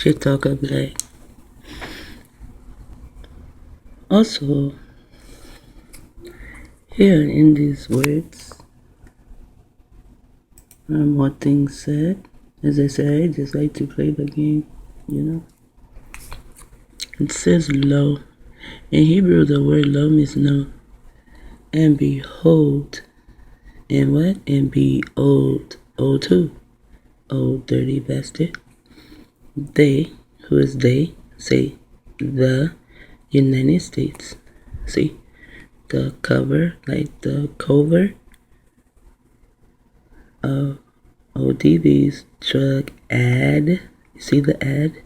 Shit talker black. Also, here in these words are more things said. As I said, I just like to play the game, you know. It says lo. In Hebrew, the word lo means no. And behold. And what? And be old. Old too. Old dirty bastard. They, who is they, say the United States. See? The cover, like the cover of ODB's drug ad. You see the ad?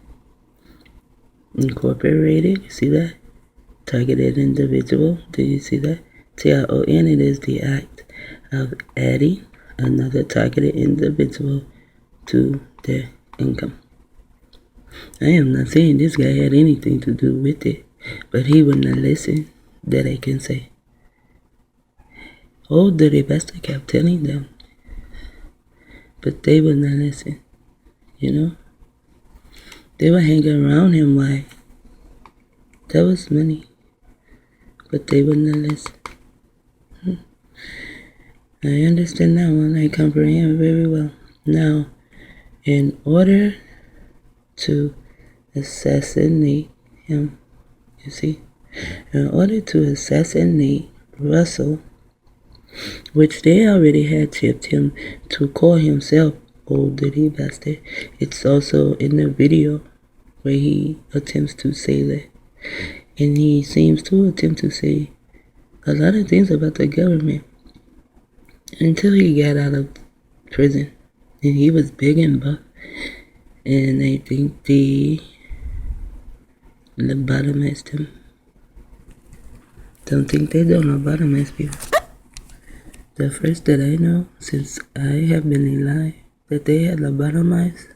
Incorporated. You see that? Targeted individual. Did you see that? TRON, it is the act of adding another targeted individual to their income. I am not saying this guy had anything to do with it, but he would not listen, that I can say. Old dirty bastard kept telling them, but they would not listen, you know. They were hanging around him like that was money, but they would not listen. I understand now and I comprehend very well. Now, in order to assassinate him, you see, in order to assassinate Russell, which they already had tipped him to call himself old dirty bastard. It's also in the video where he attempts to say that. And he seems to attempt to say a lot of things about the government until he got out of prison. And he was big and buff. And I think they lobotomized him. Don't think they don't lobotomize people. The first that I know, since I have been alive, that they had lobotomized.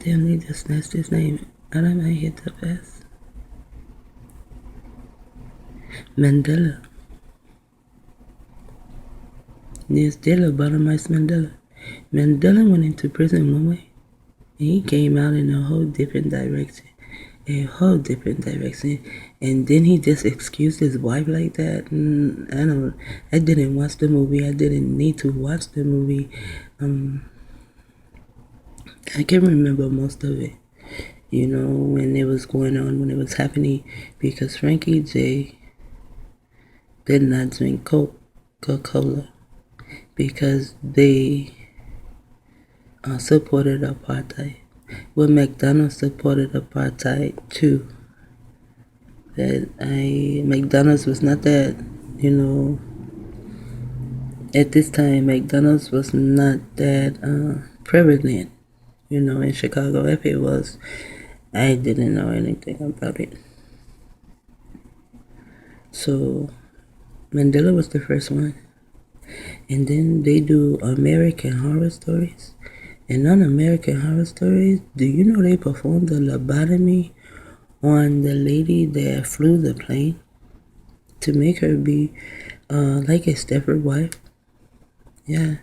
Damn, they just snatched his name out of my head so fast. Mandela. Yes, they lobotomized Mandela. Mandela went into prison one way, and he came out in a whole different direction. And then he just excused his wife like that. I didn't watch the movie. I didn't need to watch the movie. I can remember most of it, you know, when it was going on, when it was happening, because Frankie J did not drink Coca-Cola because they supported apartheid. Well, McDonald's supported apartheid too. McDonald's was not that, you know, at this time McDonald's was not that prevalent, you know, in Chicago. If it was, I didn't know anything about it. So Mandela was the first one. And then they do American Horror Stories. And on American Horror Stories, do you know they performed the lobotomy on the lady that flew the plane to make her be like a Stepford wife? Yeah,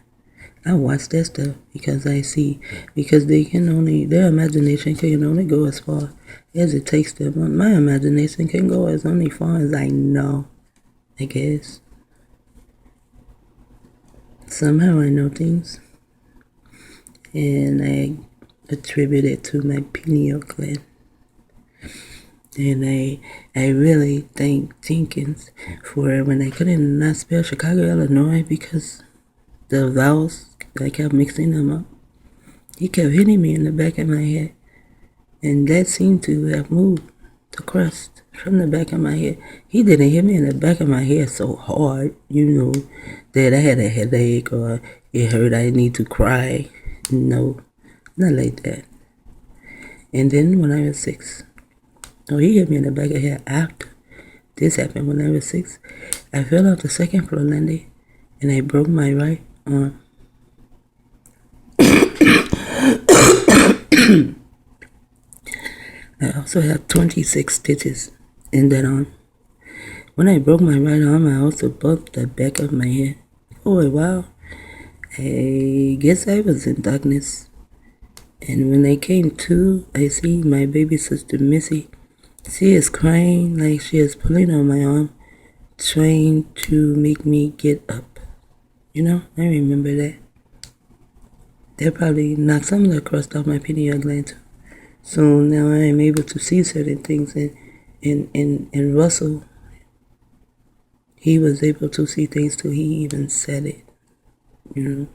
I watch that stuff because I see, because their imagination can only go as far as it takes them. My imagination can go as only far as I know, I guess. Somehow I know things, and I attribute it to my pineal gland. And I really thank Jenkins for when I couldn't not spell Chicago, Illinois, because the vowels, I kept mixing them up. He kept hitting me in the back of my head, and that seemed to have moved the crust from the back of my head. He didn't hit me in the back of my head so hard, you know, that I had a headache or it hurt, I need to cry. No, not like that. And then when I was 6, he hit me in the back of the head after this happened. When I was 6, I fell off the second floor landing and I broke my right arm. I also have 26 stitches in that arm. When I broke my right arm, I also broke the back of my head. Oh, wow. I guess I was in darkness And when I came to, I see my baby sister Missy. She is crying like she is pulling on my arm, trying to make me get up. You know, I remember that. That probably knocked some of the crust off my pineal gland too. So now I am able to see certain things, and Russell, he was able to see things too. He even said it, you know.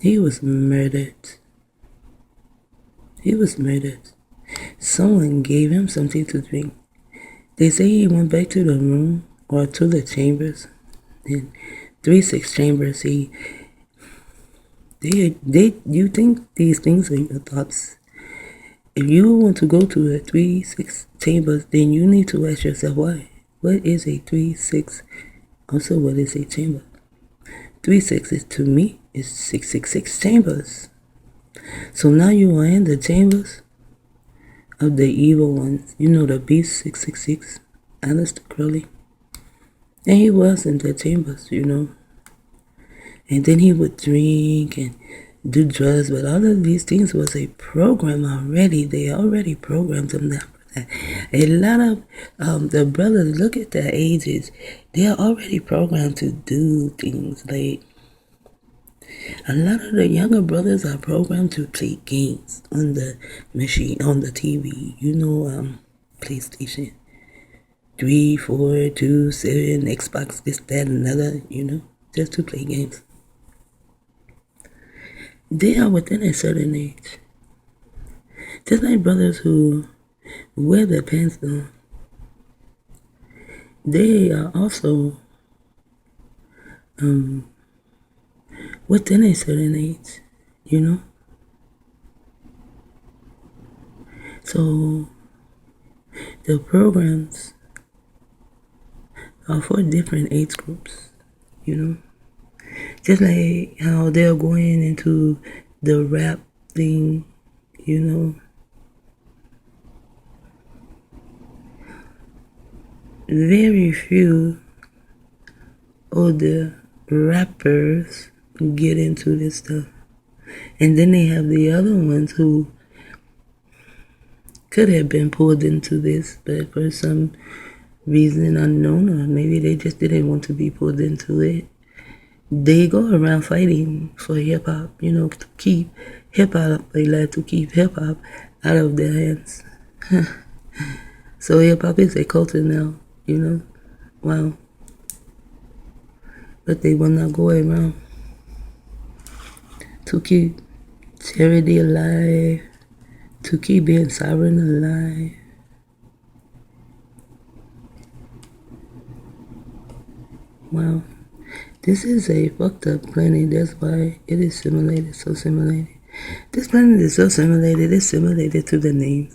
He was murdered. He was murdered. Someone gave him something to drink. They say he went back to the room or to the chambers. In 3-6 chambers, you think these things are your thoughts. If you want to go to a 3-6 chambers, then you need to ask yourself why. What is a 3-6? Also, what is a chamber? 3-6 is, to me, is 666 chambers. So now you are in the chambers of the evil ones. You know, the beast 666, Aleister Crowley. And he was in the chambers, you know. And then he would drink and do drugs, but all of these things was a program already. They already programmed them that. A lot of the brothers, look at their ages. They are already programmed to do things. Like, a lot of the younger brothers are programmed to play games on the machine, on the TV. You know, PlayStation 3, 4, 2, 7, Xbox, this, that, another. You know, just to play games. They are within a certain age. Just like brothers who wear their pants down, they are also within a certain age, you know. So the programs are for different age groups, you know. Just like how they're going into the rap thing, you know. Very few of the rappers get into this stuff. And then they have the other ones who could have been pulled into this, but for some reason unknown, or maybe they just didn't want to be pulled into it, they go around fighting for hip-hop, you know, to keep hip-hop, they like to keep hip-hop out of their hands. So hip-hop is a culture now, you know. Wow. But they will not go around to keep charity alive, to keep being sovereign alive. Wow. This is a fucked up planet. That's why it is simulated, so simulated. This planet is so simulated, it's simulated to the name.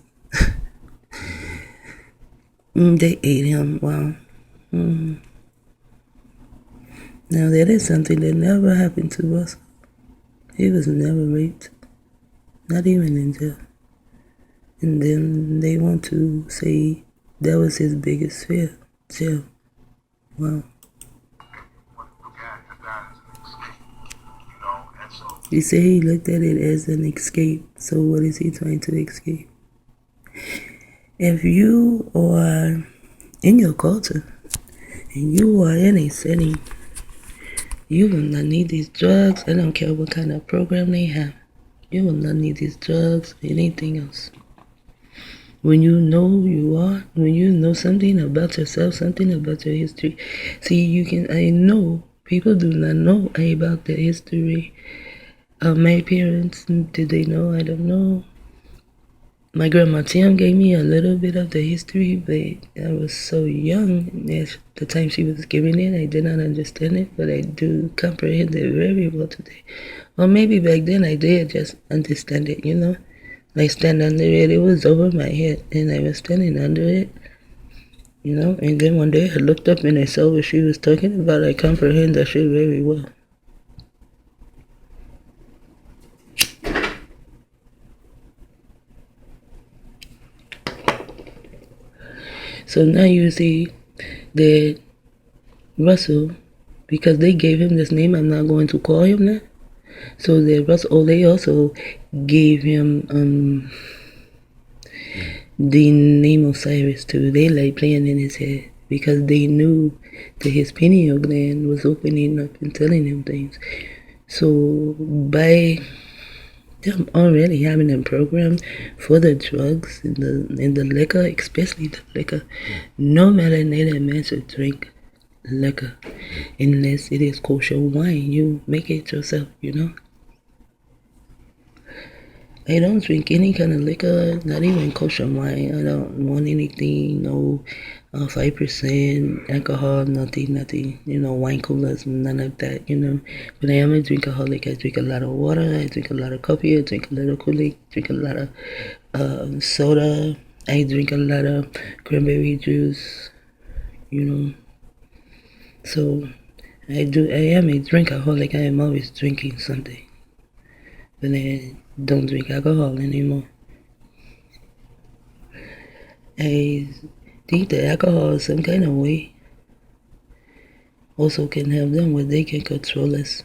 They ate him. Wow. Now that is something that never happened to us. He was never raped. Not even in jail. And then they want to say that was his biggest fear. Jail. Wow. You say he looked at it as an escape. So what is he trying to escape? If you are in your culture and you are in a setting, you will not need these drugs. I don't care what kind of program they have. You will not need these drugs or anything else. When you know who you are, when you know something about yourself, something about your history. See, I know people do not know about the history of my parents. Did they know? I don't know. My grandma Tim gave me a little bit of the history, but I was so young at the time she was giving it. I did not understand it, but I do comprehend it very well today. Or maybe back then I did just understand it, you know. Like stand under it, it was over my head, and I was standing under it, you know. And then one day I looked up and I saw what she was talking about. I comprehend that shit very well. So now you see that Russell, because they gave him this name, I'm not going to call him that, So they also gave him the name of Cyrus too. They like playing in his head because they knew that his pineal gland was opening up and telling him things. So by them already having them programmed for the drugs and the liquor, especially the liquor, no melanated man should drink liquor unless it is kosher wine. You make it yourself, you know. I don't drink any kind of liquor, not even kosher wine. I don't want anything, no 5% alcohol, nothing. You know, wine coolers, none of that, you know. But I am a drinkaholic. I drink a lot of water. I drink a lot of coffee. I drink a little Kool-Aid. Drink a lot of soda. I drink a lot of cranberry juice, you know. So I am a drinkaholic. I am always drinking something. But I don't drink alcohol anymore. I think the alcohol some kind of way also can help them where they can control us.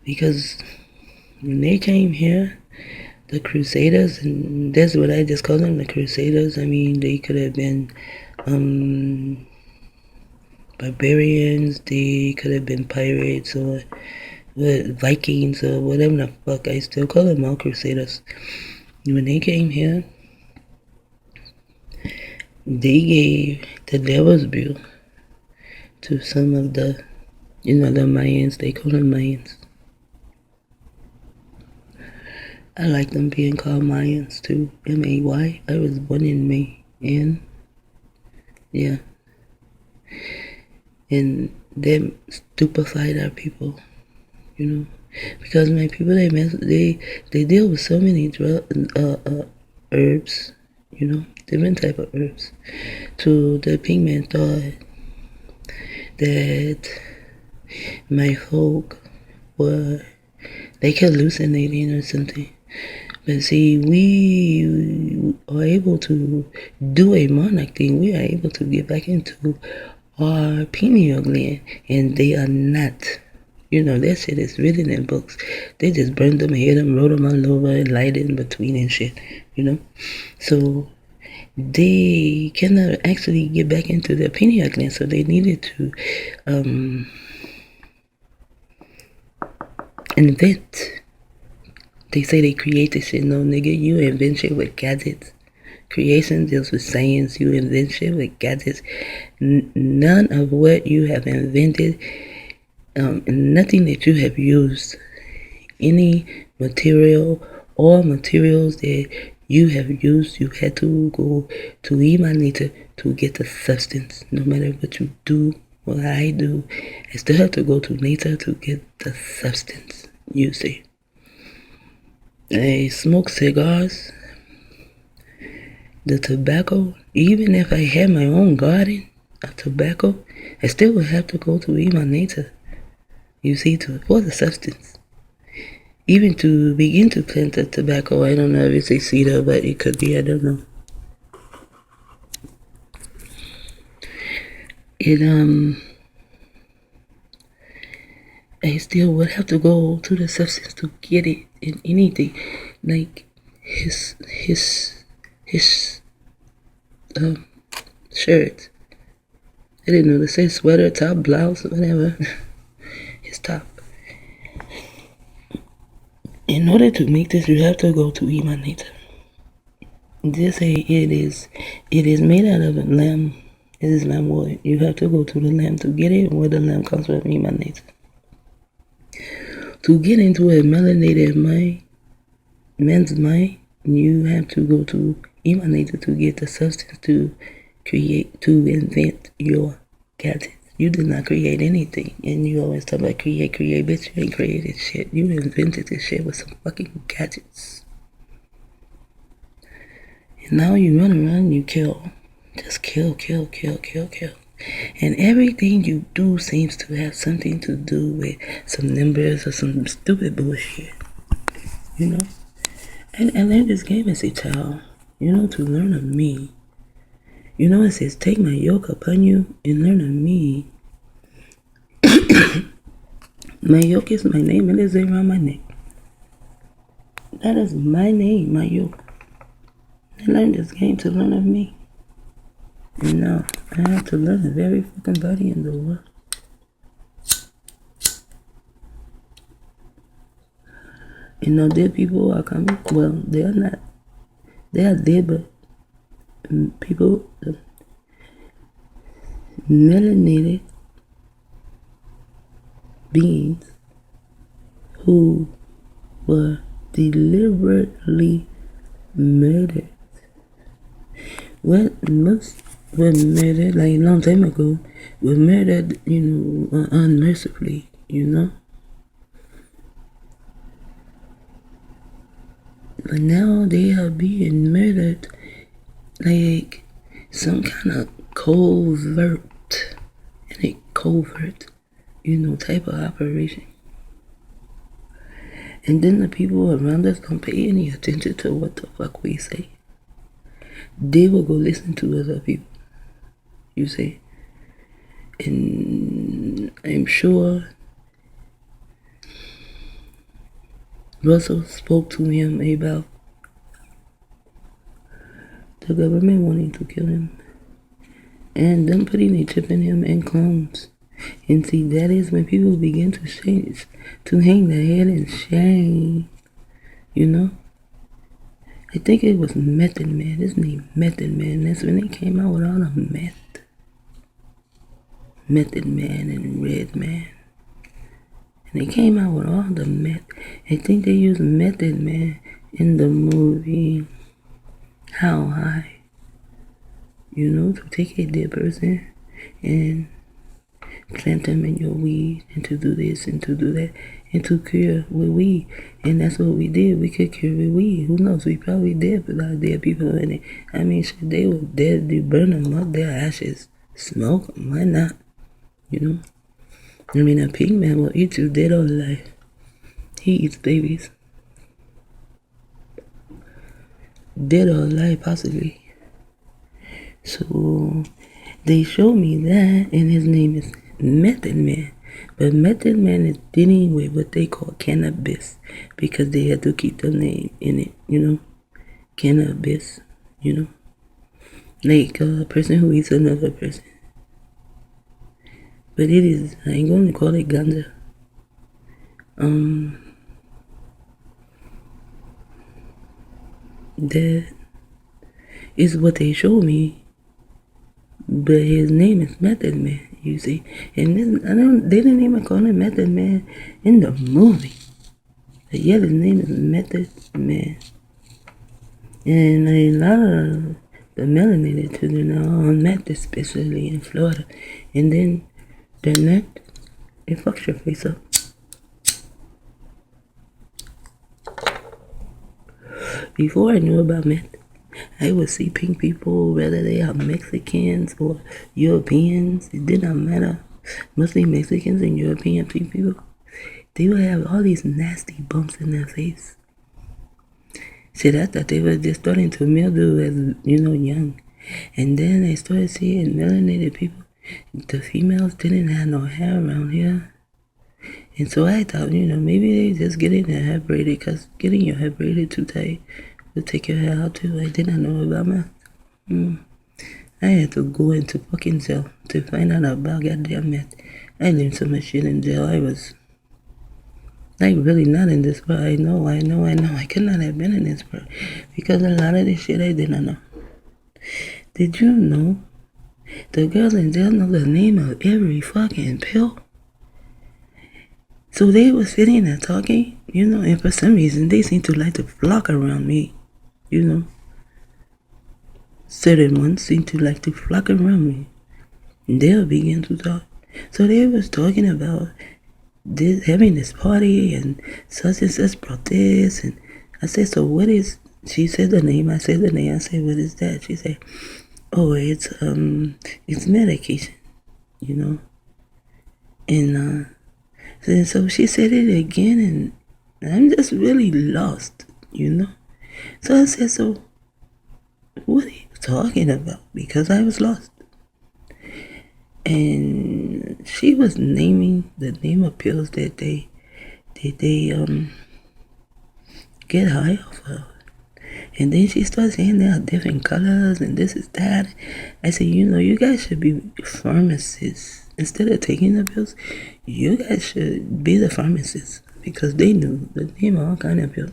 Because when they came here, the Crusaders, and that's what I just call them, the Crusaders. I mean, they could have been barbarians, they could have been pirates or Vikings or whatever the fuck. I still call them all Crusaders. When they came here, they gave the devil's bill to some of the, the Mayans. They call them Mayans. I like them being called Mayans too. M-A-Y. I was born in May. And yeah. And they stupefied our people, you know. Because my people, they deal with so many herbs, you know, different type of herbs. So the pink man thought that my folk were like hallucinating or something. But see, we are able to do a monarch thing. We are able to get back into our pineal gland, and they are not. You know, that shit is written in books. They just burned them, hid them, wrote them all over, and lied in between and shit, you know. So they cannot actually get back into their pineal gland, so they needed to invent. They say they create this shit. No, nigga, you invent shit with gadgets. Creation deals with science. You invent shit with gadgets. None of what you have invented, nothing that you have used, any material or materials that you have used, you had to go to mInD to get the substance. No matter what you do, what I do, I still have to go to nature to get the substance, you see. I smoke cigars, the tobacco, even if I had my own garden of tobacco, I still would have to go to mInD, you see, for the substance. Even to begin to plant the tobacco, I don't know if it's a cedar, but it could be, I don't know. I still would have to go to the substance to get it in anything. Like his shirt. I didn't know to say sweater, top, blouse, whatever. His top. In order to make this, you have to go to mInD. It is made out of lamb. It is lamb wood. You have to go to the lamb to get it, where the lamb comes from mInD. To get into a melanated man's mind, you have to go to mInD to get the substance to invent your gadgets. You did not create anything, and you always talk about create, bitch. You ain't created shit. You invented this shit with some fucking gadgets. And now you run around, you kill. Just kill. And everything you do seems to have something to do with some numbers or some stupid bullshit. You know? And I learned this game as a child, you know, to learn of me. You know, it says, take my yoke upon you and learn of me. My yoke is my name, it is around my neck. That is my name, my you. I learned this game to learn of me. And now I have to learn of every fucking body in the world. You know, dead people are coming. Well, they are not. They are dead, but people, melanated beings who were deliberately murdered. Most were murdered like a long time ago. Were murdered, unmercifully. But now they are being murdered like some kind of covert type of operation. And then the people around us don't pay any attention to what the fuck we say. They will go listen to other people, you see. And I'm sure Russell spoke to him about the government wanting to kill him and them putting a chip in him and clones. And see, that is when people begin to change, to hang their head in shame, I think it was Method Man, his name Method Man. That's when they came out with all the meth. Method Man and Red Man. And they came out with all the meth. I think they used Method Man in the movie How High, to take a dead person and plant them in your weed and to do this and to do that and to cure with weed. And that's what we did. We could cure with weed. Who knows? We probably did put a lot of dead people in it. I mean, shit, they were dead. You burn them up, their ashes, smoke them. Why not? I mean, a pig man will eat you dead or alive. He eats babies. Dead or alive, possibly. So they showed me that, and his name is Method Man. But Method Man is dealing with what they call cannabis because they had to keep the name in it, cannabis, like a person who eats another person. But it is, I ain't going to call it ganja. That is what they showed me. But his name is Method Man, you see. And they didn't even call him Method Man in the movie. But yet his name is Method Man. And a lot of the melanated children are on meth, especially in Florida. And then the neck, it fucks your face up. Before I knew about meth, I would see pink people, whether they are Mexicans or Europeans, it did not matter. Mostly Mexicans and European pink people. They would have all these nasty bumps in their face. Shit, I thought they were just starting to mildew as, young. And then I started seeing melanated people. The females didn't have no hair around here. And so I thought, maybe they just getting their hair braided because getting your hair braided too tight will take your hair out too. I did not know about meth. I had to go into fucking jail to find out about goddamn meth. I learned so much shit in jail. I was like really not in this world. I know. I could not have been in this world because a lot of this shit I did not know. Did you know the girls in jail know the name of every fucking pill? So they were sitting there talking, and for some reason they seemed to like to flock around me, Certain ones seemed to like to flock around me. And they'll begin to talk. So they was talking about this, having this party and such brought this. And I said, so what is, she said the name, I said the name, I said, what is that? She said, oh, it's medication, And so she said it again, and I'm just really lost, So I said, so what are you talking about? Because I was lost. And she was naming the name of pills that they get high off of. And then she starts saying there are different colors and this is that. I said, you guys should be pharmacists. Instead of taking the pills, you guys should be the pharmacists. Because they knew the name of all kind of pills.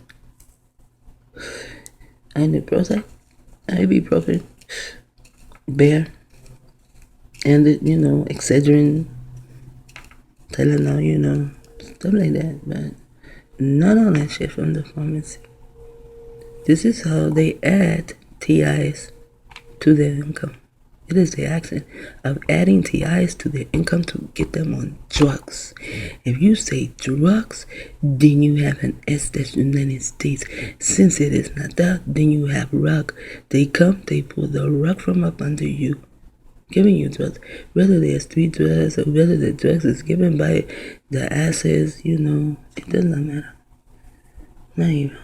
I knew Prozac, ibuprofen, Bear, and Excedrin, Tylenol, stuff like that. But none of that shit from the pharmacy. This is how they add TIs to their income. It is the action of adding TIs to their income to get them on drugs. If you say drugs, then you have an S that's United States. Since it is not that, then you have rug. They come, they pull the rug from up under you, giving you drugs. Whether they're street drugs or whether the drugs is given by the asses, it does not matter. Not even.